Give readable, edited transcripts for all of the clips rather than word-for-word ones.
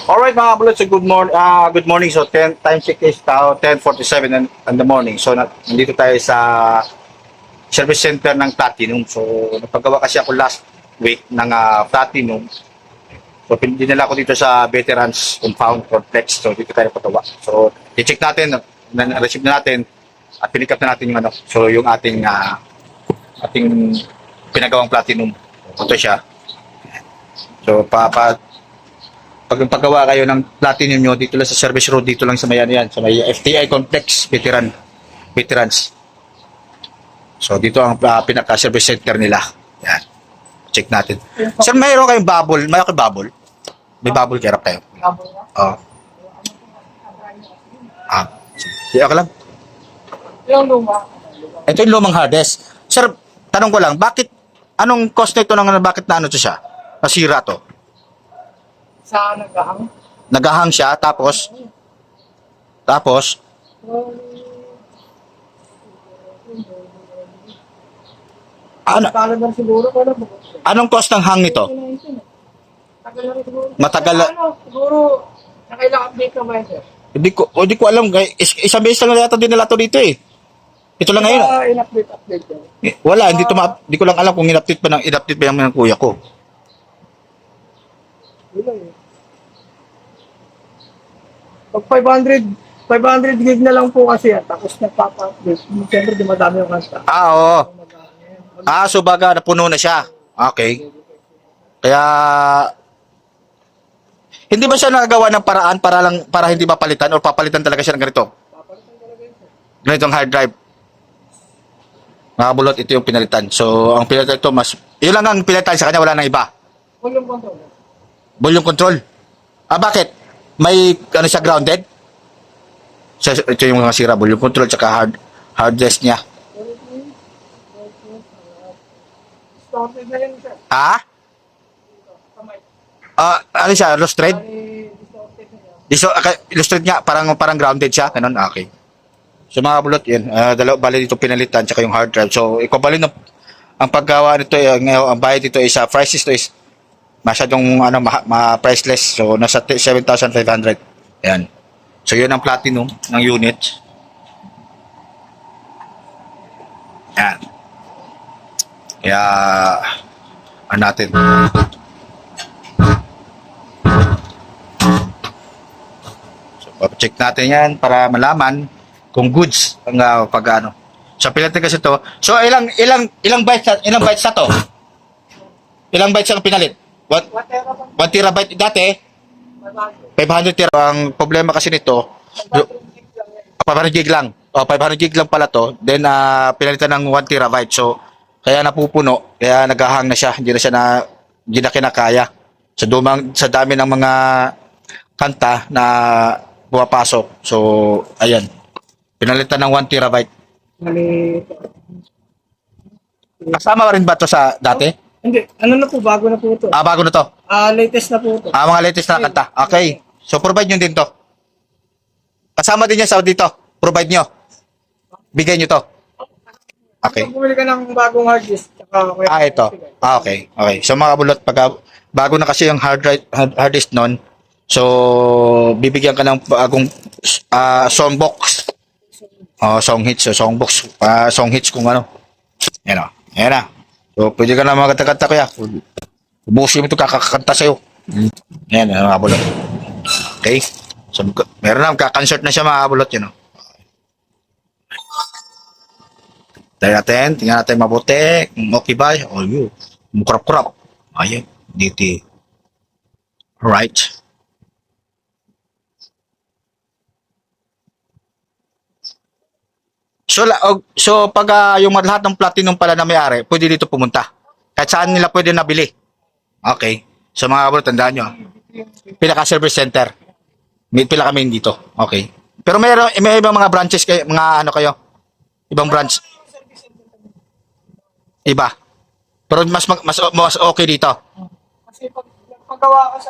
Alright mga kapulot, so good morning. So 10 time check is now 10:47 in the morning. So nandito tayo sa service center ng Platinum. So napagawa kasi ako last week ng Platinum. So dinala ko dito sa Veterans Compound Complex. So dito tayo pagawa. So i-check natin, na-receive na natin at pinick up na natin yung ano. So yung ating pinagawang Platinum. Ito siya. So pag paggawa kayo ng Platinum nyo, dito lang sa service road, dito lang sa may ano yan, sa may FTI Complex, Veterans. So dito ang pinaka-service center nila. Yan. Check natin. Sir, mayroon kayong bubble? Mayroon kayong bubble? May bubble kerap kayo? Oo. Sige ka lang. Yung luma. Ito yung lumang hard disk. Sir, tanong ko lang, anong cost nito bakit na ano to siya? Nasira to? Sa nagahang. Nagahang siya, tapos, ano, Talagang siguro ko lang. anong cost ng hang nito? Tagal na rin siguro. Matagal na. Siguro, nakailang update ka ba sir? Hindi ko alam. Isang beses lang yata din nila to dito eh. Ito lang ngayon. In-update ko. Wala, hindi ko lang alam kung in-update ba ng kuya ko. Wala eh. Pag 500 gig na lang po kasi yan, tapos nagpapa-update. Siyempre, di madami yung kanta. Oo. So baga napuno na siya. Okay. Kaya hindi ba siya nagawa ng paraan para hindi mapalitan o papalitan talaga siya ng ganito? Ganitong hard drive. Mga bulot, ito yung pinalitan. So, ang pinalitan ito, yun lang ang pinalitan sa kanya, wala nang iba. Volume control. Volume control. Bakit? May, siya, grounded? Ito yung mga sira, volume control, tsaka hard disk niya. Started na yun sir. Kamay. Ano siya, lost thread? Distorted na yan. Lost thread niya, parang grounded siya, ganun, okay. So mga bulot, yan, bali dito pinalitan, tsaka yung hard drive. So, ikaw bali ang paggawa nito, ang bayad dito is, price nito is, masyadong priceless. So nasa 7,500. Ayan. So yun ang Platinum ng unit. Ayan. Kaya ano natin. So check natin yan para malaman kung goods ang pag-ano. So pilitin kasi to. So ilang bytes na to? Ilang bytes ang pinalit? 1 terabyte dati, 500 terabyte. Ang problema kasi nito, 500 gig lang. 500 gig lang pala to. Then, pinalitan ng 1 terabyte. So, kaya napupuno. Kaya naghahang na siya. Hindi na kinakaya. Sa dami ng mga kanta na pumapasok. So, ayan. Pinalitan ng 1 terabyte. Kasama rin ba to sa dati? Hindi, na po, bago na po ito. Bago na to. Latest na po ito. Mga latest na kanta. Okay. So, provide nyo din to. Kasama din yan sa dito. Provide nyo. Bigay nyo to. Okay. Kung bumili ka ng bagong hard disk, tsaka Ito. Okay. Okay. So, mga bulot, bago na kasi yung hard disk nun, so, bibigyan ka ng bagong songbox. Song hits. So, songbox. Song hits kung ano. Yan o. Yan na. So, pwede ka na magkata-kata kaya. Ubusin mo ito, kakakanta sa'yo. Yan, mga bulot. Okay? So, meron na, kakonsert na siya mga bulot yun. Tingnan natin mabuti. Okay ba? Yun. Mukurap-kurap. Ayun. DT. Alright. So pag yung lahat ng Platinum pala na may-ari, pwede dito pumunta. Kahit saan nila pwede nabili. Okay. So mga kabro, tandaan nyo. Pinaka-service center. Pila kami dito. Okay. Pero may ibang mga branches kayo, mga ano kayo? Ibang branch. Iba. Pero mas okay dito. Kasi pag paggawa ka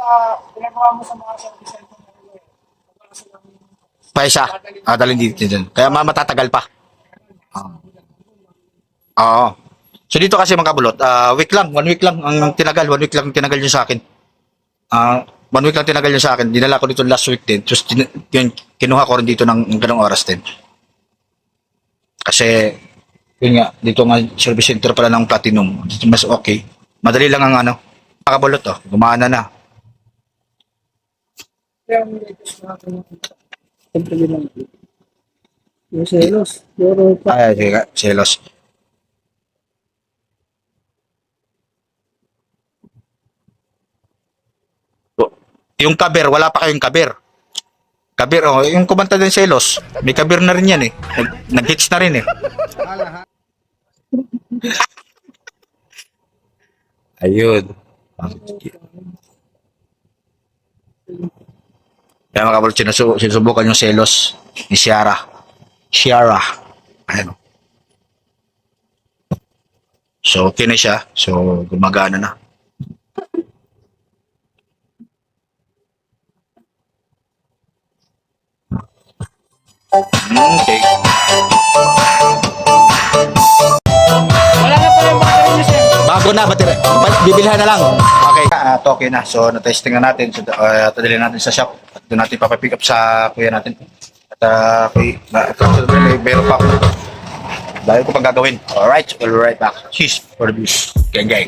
pinagawa mo sa mga service center Pa isa. Dalhin dito din. Kaya matatagal pa. Oo. So dito kasi mga kabulot, 1 week lang ang tinagal, 1 week lang ang tinagal niyo sa akin. 1 week lang tinagal niya sa akin. Dinala ko dito last week din. Tapos yun, kinuha ko rin dito ng ganong oras din. Kasi, yun nga, dito nga service center pala ng Platinum. Mas okay. Madali lang ang ano. Nakabulot oh. Gumana na. Kaya ang latest na ako siyempre yun lang. Yung selos. Puro pa. Ay, sige, selos. Yung kaber, wala pa kayong kaber. Kaber, oh, yung kumanta din selos. May kaber na rin yan eh. Nag-hits na rin eh. Ayun. Kaya mga kabulot, sinusubukan yung selos ni Ciara. Ciara. Ayun. So, okay na siya. So, gumagana na. Okay. Wala na pala yung battery niya, sir. Bago na, bibilhan na lang. Okay, okay na. So, na-testing na natin. So, tadali natin sa shop. At doon natin papapick up sa kuya natin. At meron pa ako. Dahil ko pang gagawin. Alright, we'll be right back. Cheers for the views. Gang, gang.